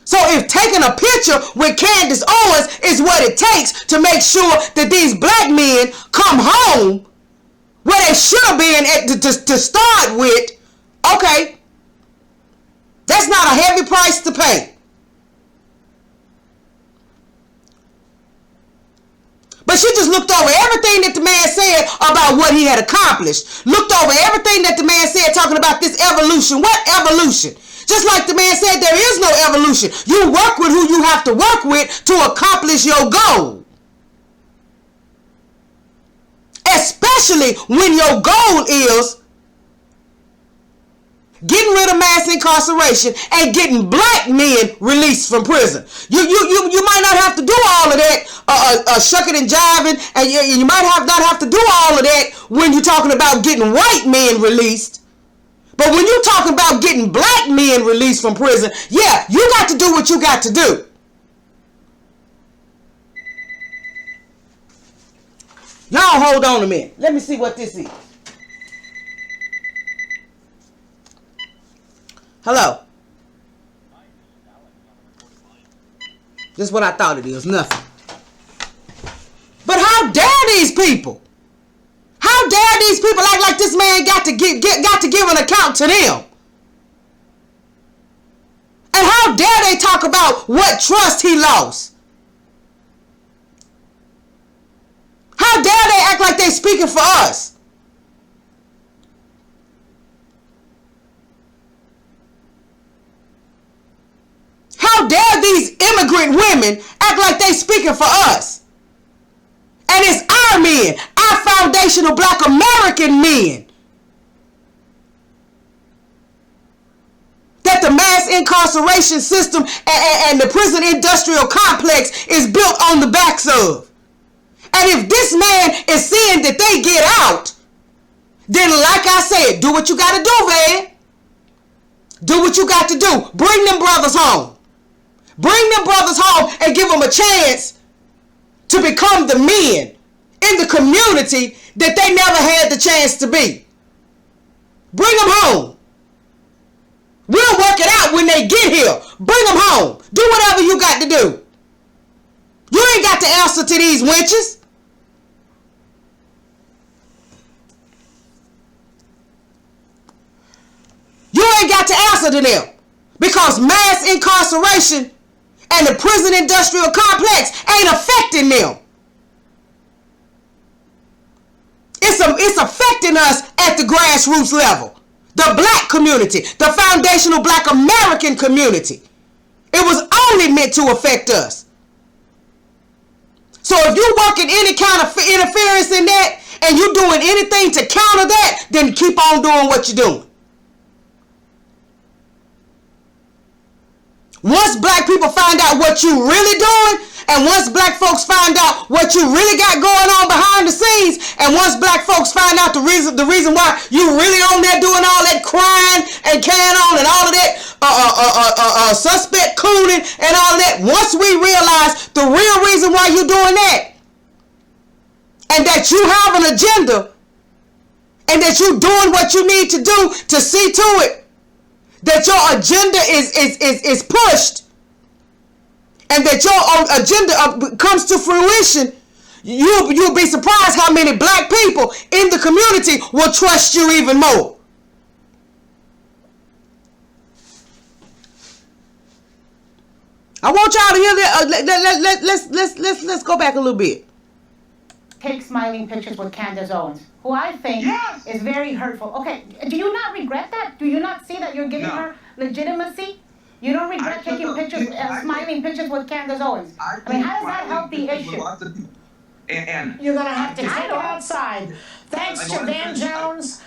So if taking a picture with Candance Owens is what it takes to make sure that these black men come home where they should have been to start with, okay, that's not a heavy price to pay. But she just looked over everything that the man said about what he had accomplished. Looked over everything that the man said talking about this evolution. What evolution? Just like the man said, there is no evolution. You work with who you have to work with to accomplish your goal. Especially when your goal is getting rid of mass incarceration and getting black men released from prison. You might not have to do all of that, shucking and jiving, and you might not have to do all of that when you're talking about getting white men released. But when you're talking about getting black men released from prison, yeah, you got to do what you got to do. Y'all hold on a minute. Let me see what this is. Hello. This is what I thought it is. Nothing. But how dare these people? How dare these people act like this man got to give an account to them? And how dare they talk about what trust he lost? How dare they act like they speaking for us? How dare these immigrant women act like they speaking for us? And it's our men, our foundational black American men, that the mass incarceration system and the prison industrial complex is built on the backs of. And if this man is seeing that they get out, then like I said, do what you got to do, man. Do what you got to do. Bring them brothers home. Bring them brothers home and give them a chance to become the men in the community that they never had the chance to be. Bring them home. We'll work it out when they get here. Bring them home. Do whatever you got to do. You ain't got to answer to these wenches. You ain't got to answer to them. Because mass incarceration and the prison industrial complex ain't affecting them. It's affecting us at the grassroots level. The black community, the foundational black American community. It was only meant to affect us. So if you working any kind of interference in that and you doing anything to counter that, then keep on doing what you're doing. Once black people find out what you really doing, and once black folks find out what you really got going on behind the scenes, and once black folks find out the reason why you really on there doing all that crying and carrying on and all of that suspect cooning and all of that, once we realize the real reason why you doing that, and that you have an agenda, and that you doing what you need to do to see to it that your agenda is pushed, and that your agenda comes to fruition, you'll be surprised how many black people in the community will trust you even more. I want y'all to hear that. Let's go back a little bit. Take smiling pictures with Candance Owens, who I think is very hurtful. Okay, do you not regret that? Do you not see that you're giving her legitimacy? You don't regret taking pictures, smiling pictures with Candance Owens? I mean, how does that help the issue? And you're going to have to take it outside. Thanks to Van Jones,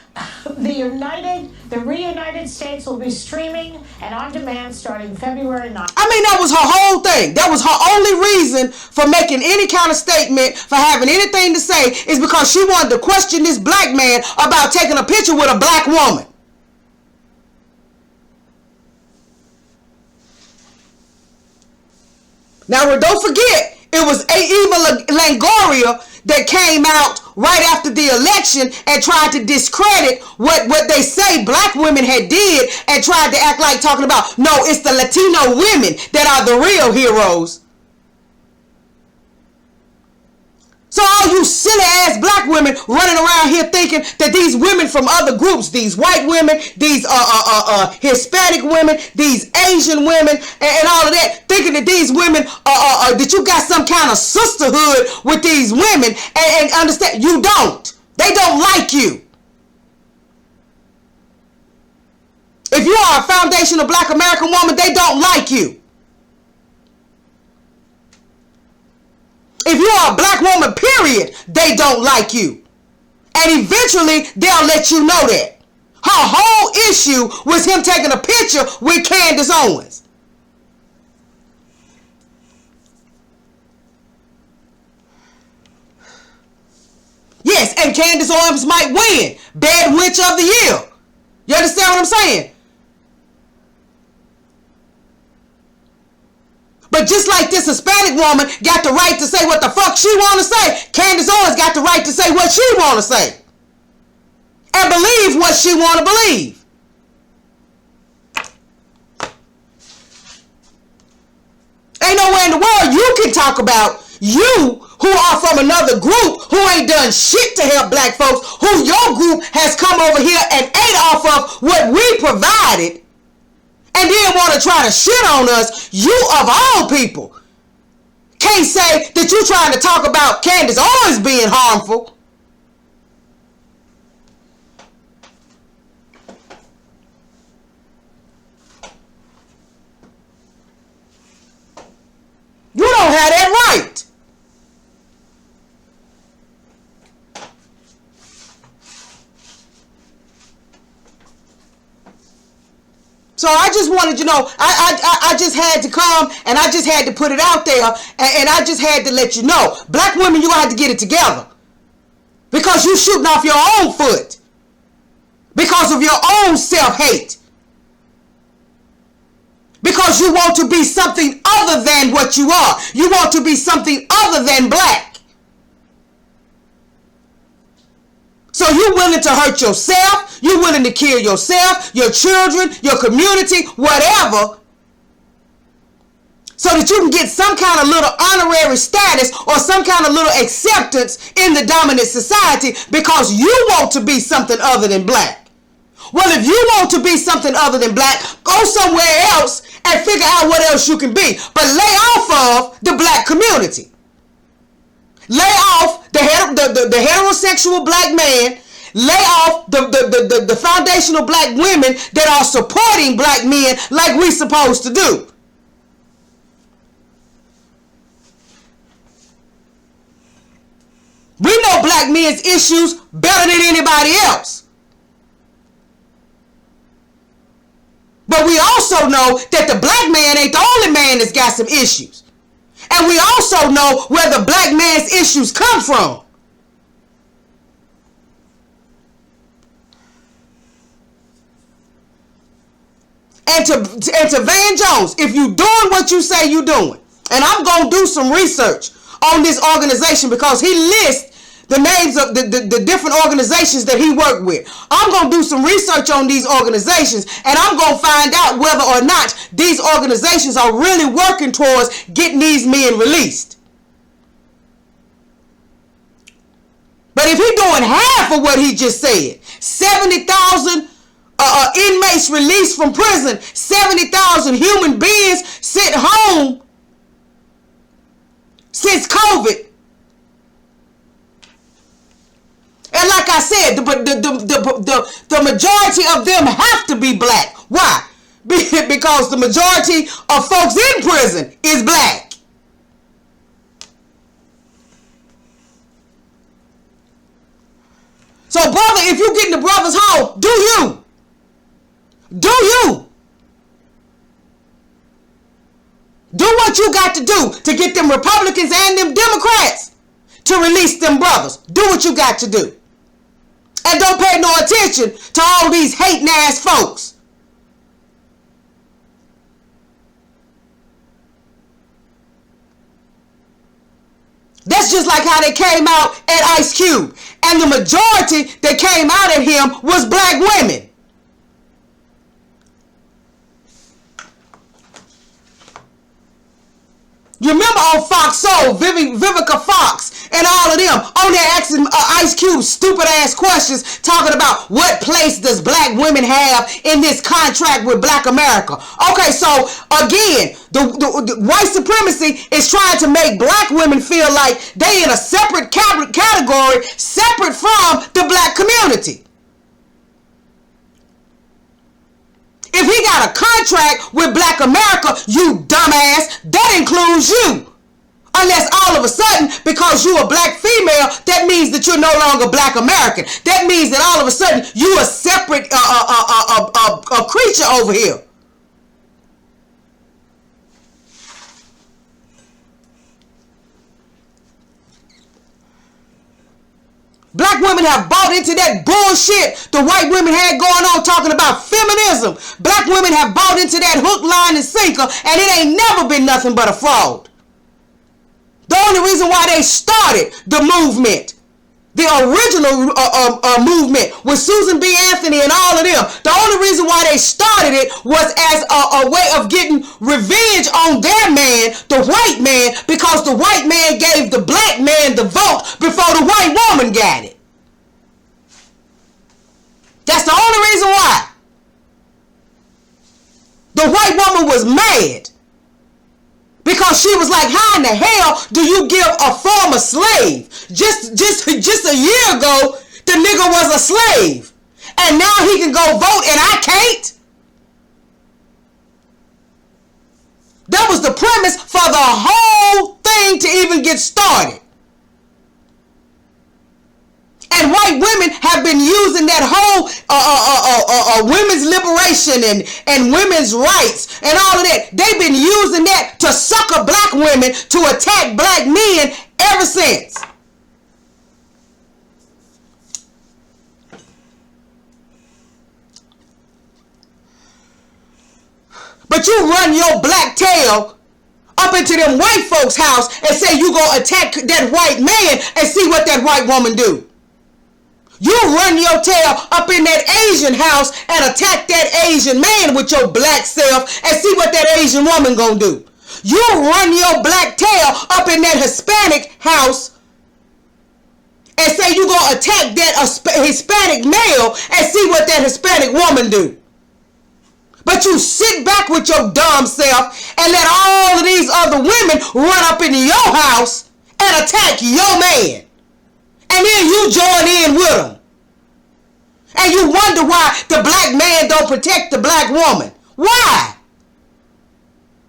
the reunited states will be streaming and on demand starting February 9th. I mean, that was her whole thing. That was her only reason for making any kind of statement, for having anything to say, is because she wanted to question this black man about taking a picture with a black woman. Now, don't forget, it was Eva Longoria that came out right after the election and tried to discredit what they say black women had did, and tried to act like talking about, no, it's the Latino women that are the real heroes. So all you silly ass black women running around here thinking that these women from other groups, these white women, these Hispanic women, these Asian women, and all of that, thinking that these women that you got some kind of sisterhood with these women, and understand, you don't. They don't like you. If you are a foundational black American woman, they don't like you. If you are a black woman, period, they don't like you. And eventually, they'll let you know that. Her whole issue was him taking a picture with Candance Owens. Yes, and Candance Owens might win Bad Witch of the Year. You understand what I'm saying? But just like this Hispanic woman got the right to say what the fuck she want to say, Candance Owens got the right to say what she want to say. And believe what she want to believe. Ain't nowhere in the world you can talk about you who are from another group who ain't done shit to help black folks, who your group has come over here and ate off of what we provided, and then want to try to shit on us. You of all people can't say that you trying to talk about Candance Owens being harmful. You don't have that right. So I just wanted, I just had to come, and I just had to put it out there, and I just had to let you know, black women, you have to get it together, because you shooting off your own foot, because of your own self-hate, because you want to be something other than what you are. You want to be something other than black. So you're willing to hurt yourself, you're willing to kill yourself, your children, your community, whatever, so that you can get some kind of little honorary status or some kind of little acceptance in the dominant society because you want to be something other than black. Well, if you want to be something other than black, go somewhere else and figure out what else you can be. But lay off of the black community. Lay off the heterosexual black man. Lay off the foundational black women that are supporting black men like we supposed to do. We know black men's issues better than anybody else. But we also know that the black man ain't the only man that's got some issues. And we also know where the black man's issues come from. And to Van Jones, if you doing what you say you doing, and I'm going to do some research on this organization because he lists the names of the different organizations that he worked with. I'm going to do some research on these organizations, and I'm going to find out whether or not these organizations are really working towards getting these men released. But if he's doing half of what he just said, 70,000 inmates released from prison, 70,000 human beings sent home since COVID. And like I said, the majority of them have to be black. Why? Because the majority of folks in prison is black. And to Van Jones, if you doing what you say you doing, and I'm going to do some research on this organization because he lists the names of the different organizations that he worked with. I'm going to do some research on these organizations, and I'm going to find out whether or not these organizations are really working towards getting these men released. But if he's doing half of what he just said, 70,000 inmates released from prison, 70,000 human beings sent home since COVID. And like I said, the majority of them have to be black. Why? Because the majority of folks in prison is black. So, brother, if you get in the brother's hole, do you. Do you. Do what you got to do to get them Republicans and them Democrats to release them brothers. Do what you got to do. And don't pay no attention to all these hating ass folks. That's just like how they came out at Ice Cube. And the majority that came out at him was black women. You remember on Fox Soul, Vivica Fox and all of them on there asking Ice Cube stupid ass questions talking about what place does black women have in this contract with black America. Okay, so again, the white supremacy is trying to make black women feel like they in a separate category, separate from the black community. If he got a contract with black America, you dumbass, that includes you. Unless all of a sudden, because you a black female, that means that you're no longer black American. That means that all of a sudden, you a separate a creature over here. Black women have bought into that bullshit the white women had going on talking about feminism. Black women have bought into that hook, line, and sinker, and it ain't never been nothing but a fraud. The only reason why they started the movement, the original movement with Susan B. Anthony and all of them, the only reason why they started it was as a way of getting revenge on their man, the white man, because the white man gave the black man the vote before the white woman got it. That's the only reason why. The white woman was mad. Because she was like, how in the hell do you give a former slave? Just a year ago, the nigga was a slave. And now he can go vote and I can't? That was the premise for the whole thing to even get started. And white women have been using that whole women's liberation and women's rights and all of that. They've been using that to sucker black women to attack black men ever since. But you run your black tail up into them white folks' house and say you gonna attack that white man and see what that white woman do. You run your tail up in that Asian house and attack that Asian man with your black self and see what that Asian woman gonna do. You run your black tail up in that Hispanic house and say you gonna attack that Hispanic male and see what that Hispanic woman do. But you sit back with your dumb self and let all of these other women run up into your house and attack your man. And then you join in with them. And you wonder why the black man don't protect the black woman. Why?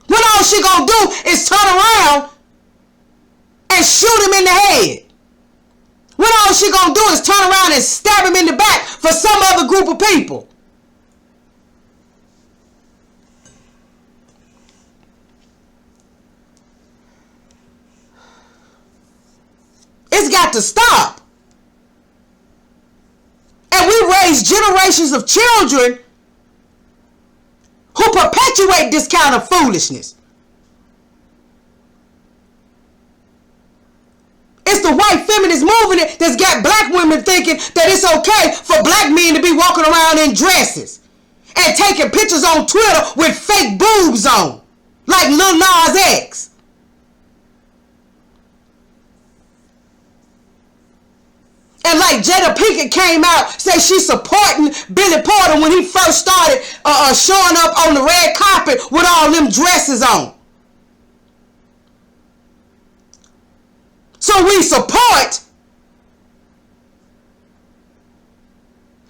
When all she gonna do is turn around and shoot him in the head. When all she gonna do is turn around and stab him in the back for some other group of people. It's got to stop. And we raise generations of children who perpetuate this kind of foolishness. It's the white feminist movement that's got black women thinking that it's okay for black men to be walking around in dresses and taking pictures on Twitter with fake boobs on, like Lil Nas X. And like Jada Pinkett came out, say she's supporting Billy Porter when he first started showing up on the red carpet with all them dresses on. So we support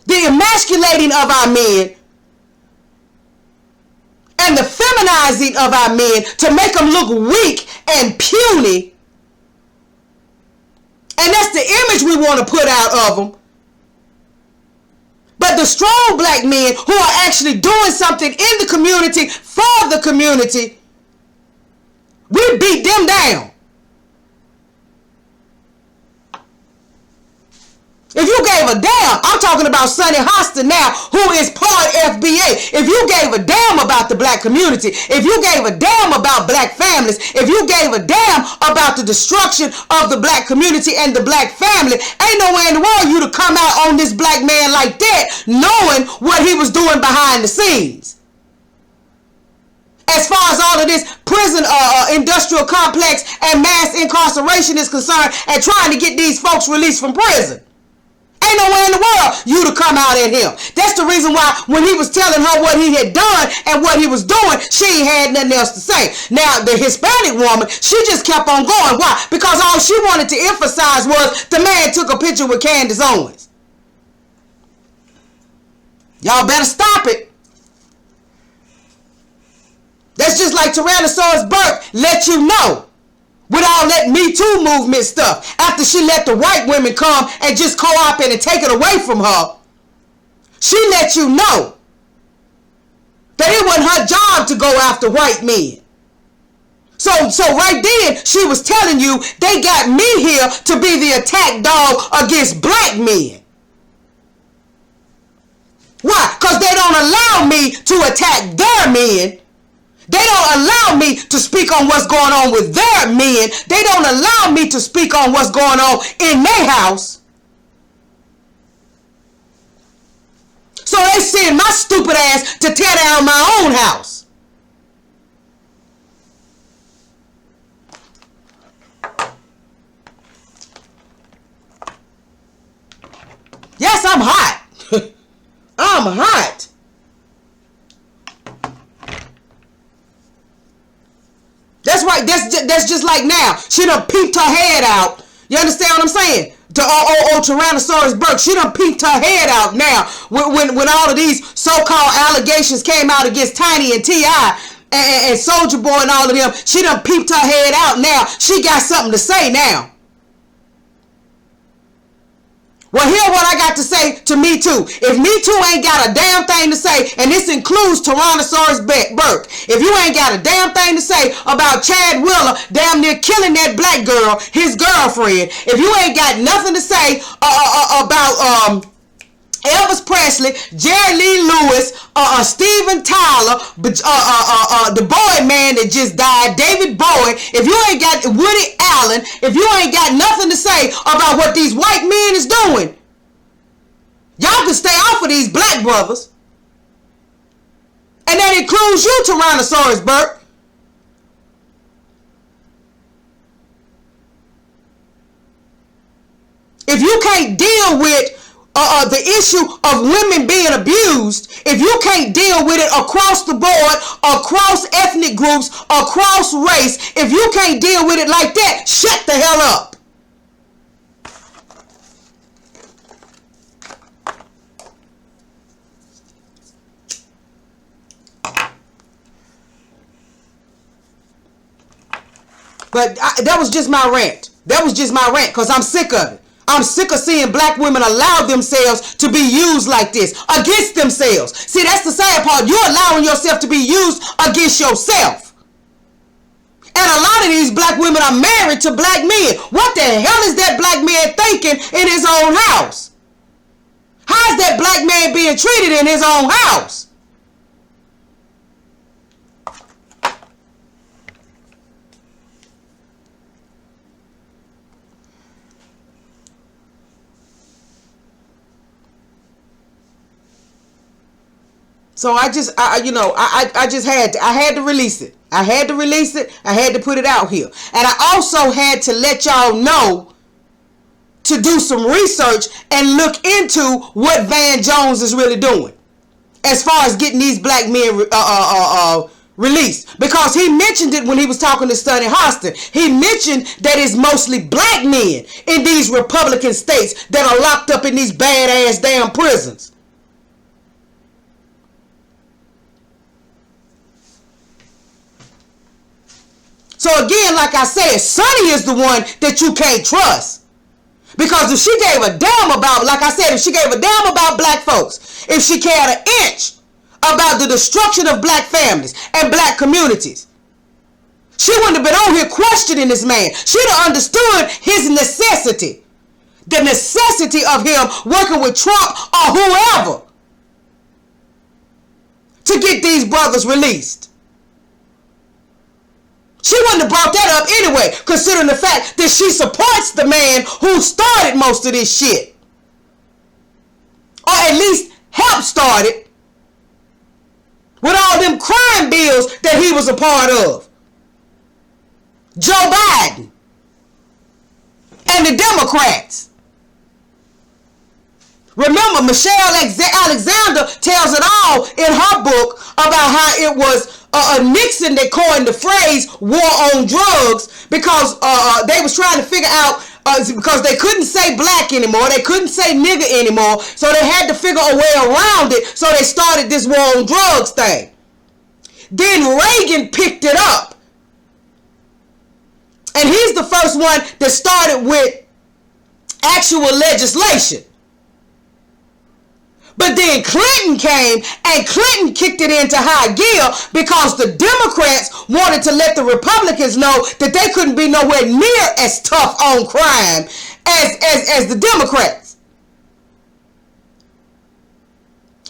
the emasculating of our men and the feminizing of our men to make them look weak and puny. And that's the image we want to put out of them. But the strong black men who are actually doing something in the community, for the community, we beat them down. If you gave a damn, I'm talking about Sonny Hostin now, who is part FBA. If you gave a damn about the black community, if you gave a damn about black families, if you gave a damn about the destruction of the black community and the black family, ain't nowhere in the world you to come out on this black man like that, knowing what he was doing behind the scenes. As far as all of this prison industrial complex and mass incarceration is concerned, and trying to get these folks released from prison. Ain't nowhere in the world you to come out at him. That's the reason why when he was telling her what he had done and what he was doing, she ain't had nothing else to say. Now, the Hispanic woman, she just kept on going. Why? Because all she wanted to emphasize was the man took a picture with Candance Owens. Y'all better stop it. That's just like Tyrannosaurus Burke let you know. With all that Me Too movement stuff, after she let the white women come and just co-opt it and take it away from her, she let you know that it wasn't her job to go after white men. So right then, she was telling you, they got me here to be the attack dog against black men. Why? Because they don't allow me to attack their men. They don't allow me to speak on what's going on with their men. They don't allow me to speak on what's going on in their house. So they send my stupid ass to tear down my own house. Yes, I'm hot. I'm hot. That's right. That's just like now. She done peeped her head out. You understand what I'm saying? To Tyrannosaurus Burke. She done peeped her head out now. When all of these so-called allegations came out against Tiny and T.I. and Soulja Boy and all of them, she done peeped her head out now. She got something to say now. Well, hear what I got to say to Me Too. If Me Too ain't got a damn thing to say, and this includes Tyrannosaurus Burke, if you ain't got a damn thing to say about Chad Willer damn near killing that black girl, his girlfriend, if you ain't got nothing to say about Elvis Presley, Jerry Lee Lewis, Steven Tyler, the boy man that just died, David Bowie, if you ain't got Woody Allen, if you ain't got nothing to say about what these white men is doing, y'all can stay off of these black brothers. And that includes you, Tyrannosaurus Burke. If you can't deal with the issue of women being abused, if you can't deal with it across the board, across ethnic groups, across race, if you can't deal with it like that, shut the hell up. But that was just my rant. That was just my rant because I'm sick of it. I'm sick of seeing black women allow themselves to be used like this, against themselves. See, that's the sad part. You're allowing yourself to be used against yourself. And a lot of these black women are married to black men. What the hell is that black man thinking in his own house? How is that black man being treated in his own house? So I just had to release it. I had to release it. I had to put it out here. And I also had to let y'all know to do some research and look into what Van Jones is really doing as far as getting these black men released. Because he mentioned it when he was talking to Sonny Hostin. He mentioned that it's mostly black men in these Republican states that are locked up in these badass damn prisons. So again, like I said, Sonny is the one that you can't trust. Because if she gave a damn about, like I said, if she gave a damn about black folks, if she cared an inch about the destruction of black families and black communities, she wouldn't have been on here questioning this man. She'd have understood his necessity. The necessity of him working with Trump or whoever to get these brothers released. She wouldn't have brought that up anyway, considering the fact that she supports the man who started most of this shit. Or at least helped start it with all them crime bills that he was a part of. Joe Biden and the Democrats. Remember, Michelle Alexander tells it all in her book about how it was Nixon that coined the phrase war on drugs because they was trying to figure out, because they couldn't say black anymore, they couldn't say nigger anymore, so they had to figure a way around it, so they started this war on drugs thing. Then Reagan picked it up. And he's the first one that started with actual legislation. But then Clinton came and Clinton kicked it into high gear because the Democrats wanted to let the Republicans know that they couldn't be nowhere near as tough on crime as the Democrats.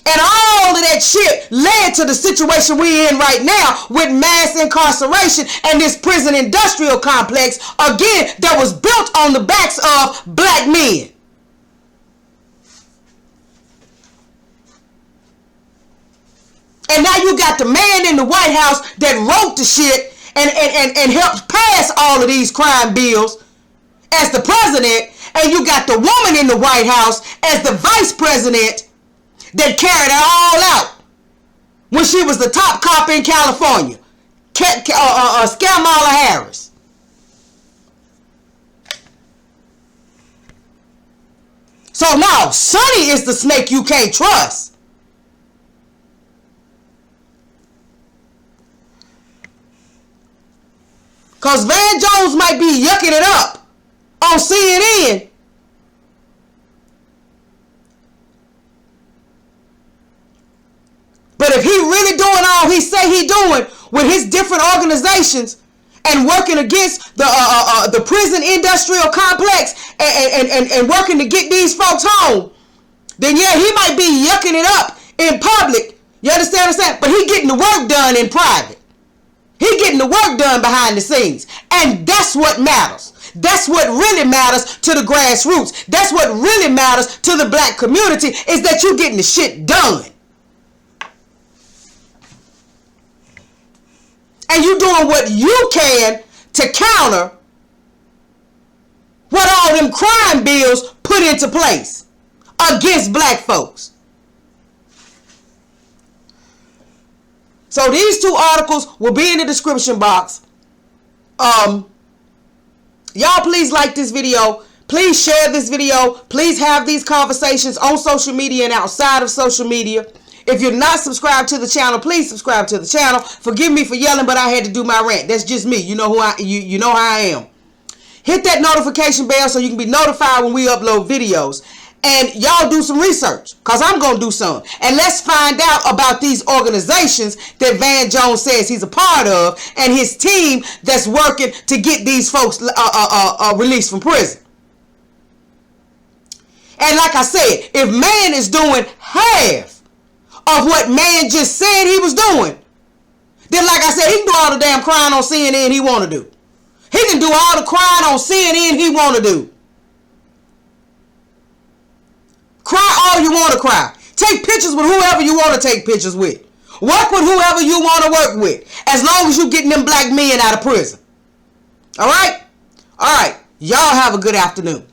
And all of that shit led to the situation we're in right now with mass incarceration and this prison industrial complex, again, that was built on the backs of black men. And now you got the man in the White House that wrote the shit and helped pass all of these crime bills as the president, and you got the woman in the White House as the vice president that carried it all out when she was the top cop in California, Kamala Harris. So now, Sonny is the snake you can't trust. Because Van Jones might be yucking it up on CNN. But if he really doing all he say he doing with his different organizations and working against the prison industrial complex and working to get these folks home, then yeah, he might be yucking it up in public. You understand what I'm saying? But he getting the work done in private. He getting the work done behind the scenes. And that's what matters. That's what really matters to the grassroots. That's what really matters to the black community, is that you getting the shit done. And you doing what you can to counter what all them crime bills put into place against black folks. So these two articles will be in the description box. Y'all please like this video. Please share this video. Please have these conversations on social media and outside of social media. If you're not subscribed to the channel, please subscribe to the channel. Forgive me for yelling, but I had to do my rant. That's just me. You know you know how I am. Hit that notification bell so you can be notified when we upload videos. And y'all do some research, because I'm going to do some. And let's find out about these organizations that Van Jones says he's a part of, and his team that's working to get these folks released from prison. And like I said, if man is doing half of what man just said he was doing, then like I said, he can do all the damn crying on CNN he want to do. He can do all the crying on CNN he want to do. Cry all you want to cry. Take pictures with whoever you want to take pictures with. Work with whoever you want to work with. As long as you're getting them black men out of prison. All right? All right. Y'all have a good afternoon.